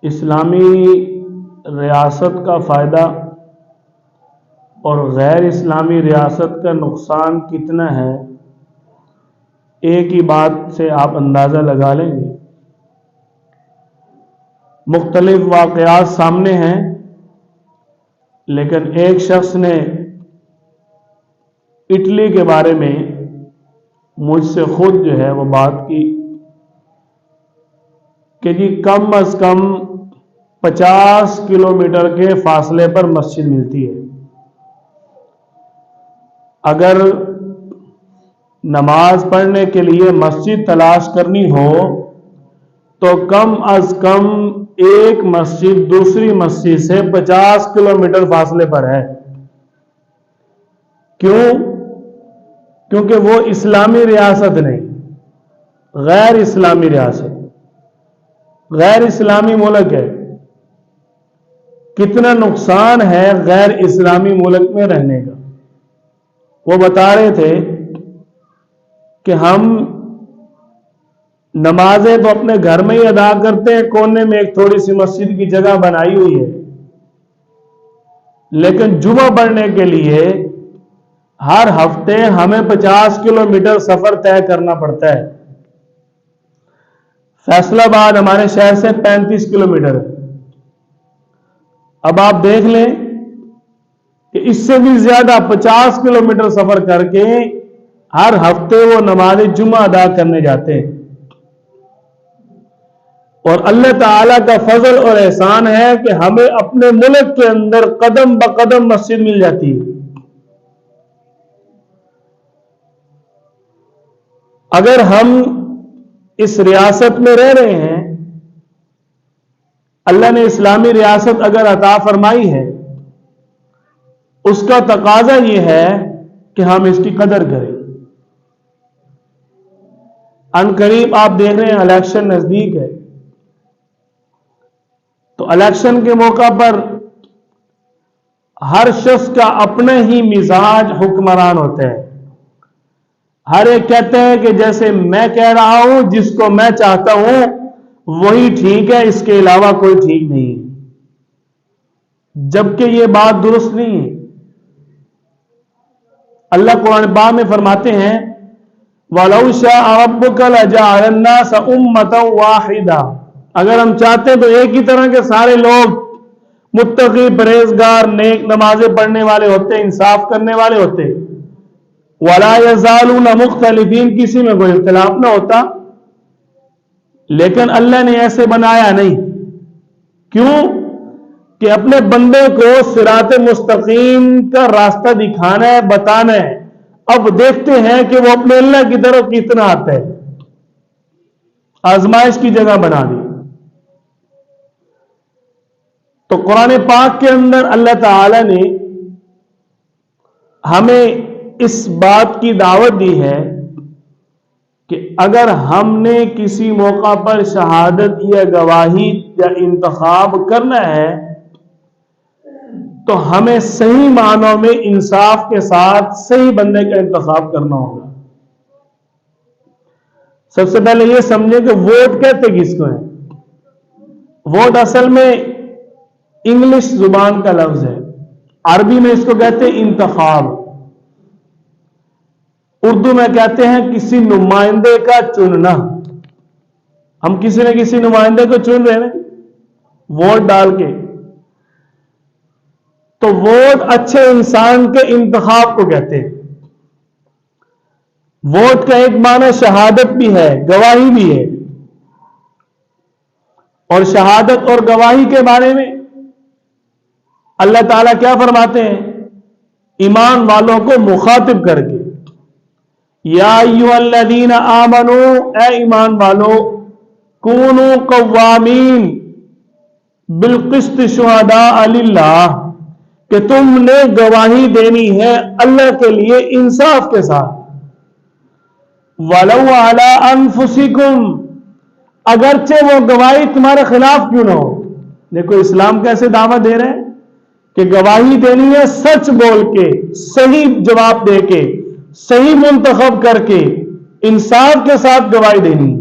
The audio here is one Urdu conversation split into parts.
اسلامی ریاست کا فائدہ اور غیر اسلامی ریاست کا نقصان کتنا ہے، ایک ہی بات سے آپ اندازہ لگا لیں گے۔ مختلف واقعات سامنے ہیں، لیکن ایک شخص نے اٹلی کے بارے میں مجھ سے خود جو ہے وہ بات کی کہ جی کم از کم 50 کلومیٹر کے فاصلے پر مسجد ملتی ہے۔ اگر نماز پڑھنے کے لیے مسجد تلاش کرنی ہو تو کم از کم ایک مسجد دوسری مسجد سے 50 کلومیٹر فاصلے پر ہے۔ کیوں؟ کیونکہ وہ اسلامی ریاست نہیں، غیر اسلامی ریاست، غیر اسلامی ملک ہے۔ کتنا نقصان ہے غیر اسلامی ملک میں رہنے کا۔ وہ بتا رہے تھے کہ ہم نمازیں تو اپنے گھر میں ہی ادا کرتے ہیں، کونے میں ایک تھوڑی سی مسجد کی جگہ بنائی ہوئی ہے، لیکن جمعہ پڑھنے کے لیے ہر ہفتے ہمیں 50 کلومیٹر سفر طے کرنا پڑتا ہے۔ فیصل آباد ہمارے شہر سے 35 کلومیٹر ہے۔ اب آپ دیکھ لیں کہ اس سے بھی زیادہ 50 کلومیٹر سفر کر کے ہر ہفتے وہ نماز جمعہ ادا کرنے جاتے ہیں، اور اللہ تعالیٰ کا فضل اور احسان ہے کہ ہمیں اپنے ملک کے اندر قدم بقدم مسجد مل جاتی ہے۔ اگر ہم اس ریاست میں رہ رہے ہیں، اللہ نے اسلامی ریاست اگر عطا فرمائی ہے، اس کا تقاضا یہ ہے کہ ہم اس کی قدر کریں۔ ان قریب آپ دیکھ رہے ہیں الیکشن نزدیک ہے، تو الیکشن کے موقع پر ہر شخص کا اپنے ہی مزاج حکمران ہوتا ہے۔ ہر ایک کہتے ہیں کہ جیسے میں کہہ رہا ہوں، جس کو میں چاہتا ہوں وہی ٹھیک ہے، اس کے علاوہ کوئی ٹھیک نہیں، جبکہ یہ بات درست نہیں ہے۔ اللہ قرآن پاک میں فرماتے ہیں وَلَوْ شَاءَ رَبُّكَ لَجَعَلَ النَّاسَ أُمَّةً وَاحِدَةً، اگر ہم چاہتے تو ایک ہی طرح کے سارے لوگ متقی، پرہیزگار، نیک نمازیں پڑھنے والے ہوتے، انصاف کرنے والے ہوتے۔ وَلَا يَزَالُونَ مُخْتَلِفِينَ، کسی میں کوئی اختلاف نہ ہوتا، لیکن اللہ نے ایسے بنایا نہیں۔ کیوں؟ کہ اپنے بندے کو صراط مستقیم کا راستہ دکھانا ہے، بتانا ہے۔ اب دیکھتے ہیں کہ وہ اپنے اللہ کی طرف کتنا آتا ہے۔ آزمائش کی جگہ بنا دی۔ تو قرآن پاک کے اندر اللہ تعالی نے ہمیں اس بات کی دعوت دی ہے کہ اگر ہم نے کسی موقع پر شہادت یا گواہی یا انتخاب کرنا ہے تو ہمیں صحیح معنوں میں انصاف کے ساتھ صحیح بندے کا انتخاب کرنا ہوگا۔ سب سے پہلے یہ سمجھیں کہ ووٹ کہتے کس کو ہے؟ ووٹ اصل میں انگلش زبان کا لفظ ہے، عربی میں اس کو کہتے ہیں انتخاب، اردو میں کہتے ہیں کسی نمائندے کا چننا۔ ہم کسی نہ کسی نمائندے کو چن رہے ہیں ووٹ ڈال کے، تو ووٹ اچھے انسان کے انتخاب کو کہتے ہیں۔ ووٹ کا ایک معنی شہادت بھی ہے، گواہی بھی ہے، اور شہادت اور گواہی کے بارے میں اللہ تعالیٰ کیا فرماتے ہیں ایمان والوں کو مخاطب کر کے؟ یا ایھا الذین آمنوا، اے ایمان والو، کونوا قوامین بالقسط شہداء للہ، کہ تم نے گواہی دینی ہے اللہ کے لیے انصاف کے ساتھ۔ وَلَوْ عَلَىٰ أَنفُسِكُمْ، اگرچہ وہ گواہی تمہارے خلاف کیوں نہ ہو۔ دیکھو اسلام کیسے دعوت دے رہے ہیں کہ گواہی دینی ہے سچ بول کے، صحیح جواب دے کے، صحیح منتخب کر کے، انصاف کے ساتھ گواہی دینی ہے۔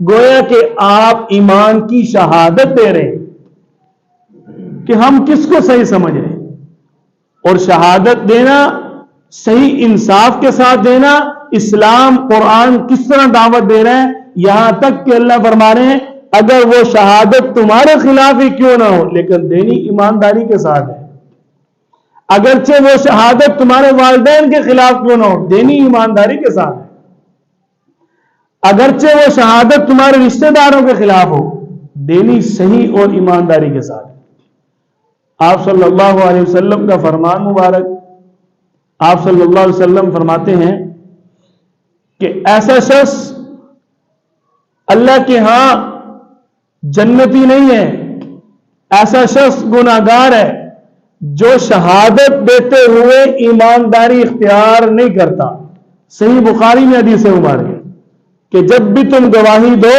گویا کہ آپ ایمان کی شہادت دے رہے ہیں کہ ہم کس کو صحیح سمجھ رہے ہیں. اور شہادت دینا صحیح انصاف کے ساتھ دینا. اسلام قرآن کس طرح دعوت دے رہے ہیں, یہاں تک کہ اللہ فرما رہے ہیں اگر وہ شہادت تمہارے خلاف ہی کیوں نہ ہو لیکن دینی ایمانداری کے ساتھ ہے. اگرچہ وہ شہادت تمہارے والدین کے خلاف کیوں نہ ہو, دینی ایمانداری کے ساتھ ہے. اگرچہ وہ شہادت تمہارے رشتہ داروں کے خلاف ہو, دینی صحیح اور ایمانداری کے ساتھ. آپ صلی اللہ علیہ وسلم کا فرمان مبارک, آپ صلی اللہ علیہ وسلم فرماتے ہیں کہ ایسا شخص اللہ کے ہاں جنتی نہیں ہے, ایسا شخص گناہگار ہے جو شہادت دیتے ہوئے ایمانداری اختیار نہیں کرتا. صحیح بخاری میں حدیث مبارک ہے کہ جب بھی تم گواہی دو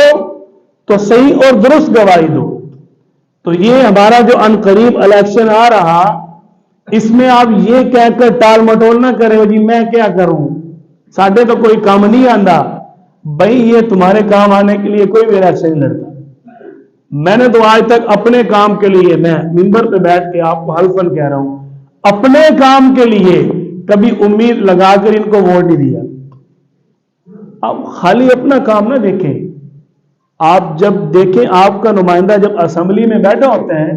تو صحیح اور درست گواہی دو. تو یہ ہمارا جو عنقریب الیکشن آ رہا, اس میں آپ یہ کہہ کر ٹال مٹول نہ کریں جی میں کیا کروں, ساڈے تو کوئی کام نہیں آندا. بھائی یہ تمہارے کام آنے کے لیے کوئی بھی الیکشن نہیں لڑتا. میں نے تو آج تک اپنے کام کے لیے, میں منبر پہ بیٹھ کے آپ کو حلفاً کہہ رہا ہوں, اپنے کام کے لیے کبھی امید لگا کر ان کو ووٹ نہیں دیا. آپ خالی اپنا کام نہ دیکھیں, آپ جب دیکھیں آپ کا نمائندہ جب اسمبلی میں بیٹھا ہوتا ہے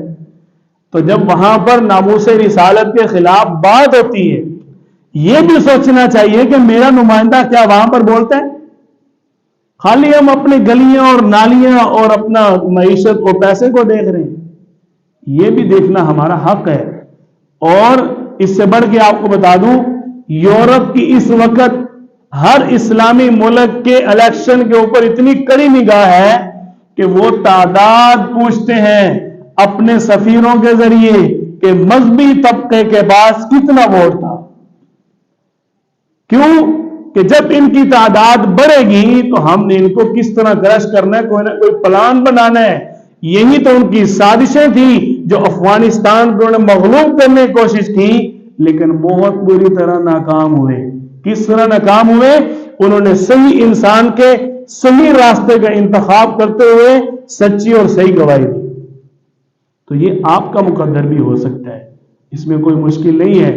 تو جب وہاں پر ناموس رسالت کے خلاف بات ہوتی ہے, یہ بھی سوچنا چاہیے کہ میرا نمائندہ کیا وہاں پر بولتا ہے. خالی ہم اپنی گلیاں اور نالیاں اور اپنا معیشت اور پیسے کو دیکھ رہے ہیں, یہ بھی دیکھنا ہمارا حق ہے. اور اس سے بڑھ کے آپ کو بتا دوں, یورپ کی اس وقت ہر اسلامی ملک کے الیکشن کے اوپر اتنی کڑی نگاہ ہے کہ وہ تعداد پوچھتے ہیں اپنے سفیروں کے ذریعے کہ مذہبی طبقے کے پاس کتنا ووٹ تھا. کیوں کہ جب ان کی تعداد بڑھے گی تو ہم نے ان کو کس طرح کرش کرنا ہے, کوئی نہ کوئی پلان بنانا ہے. یہی تو ان کی سازشیں تھیں جو افغانستان کو انہوں نے مغلوب کرنے کی کوشش کی, لیکن بہت بری طرح ناکام ہوئے. کس طرح ناکام ہوئے, انہوں نے صحیح انسان کے صحیح راستے کا انتخاب کرتے ہوئے سچی اور صحیح گواہی دی. تو یہ آپ کا مقدر بھی ہو سکتا ہے, اس میں کوئی مشکل نہیں ہے.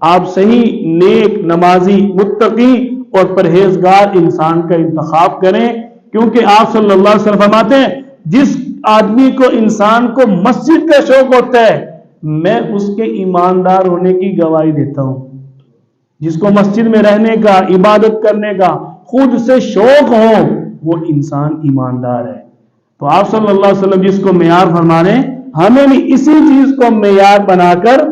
آپ صحیح نیک نمازی متقی اور پرہیزگار انسان کا انتخاب کریں, کیونکہ آپ صلی اللہ علیہ وسلم فرماتے ہیں جس آدمی کو انسان کو مسجد کا شوق ہوتا ہے میں اس کے ایماندار ہونے کی گواہی دیتا ہوں. جس کو مسجد میں رہنے کا, عبادت کرنے کا خود سے شوق ہو, وہ انسان ایماندار ہے. تو آپ صلی اللہ علیہ وسلم جس کو معیار فرما رہے ہیں, ہمیں بھی اسی چیز کو معیار بنا کر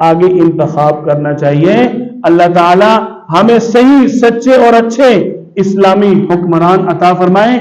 آگے انتخاب کرنا چاہیے. اللہ تعالی ہمیں صحیح سچے اور اچھے اسلامی حکمران عطا فرمائے.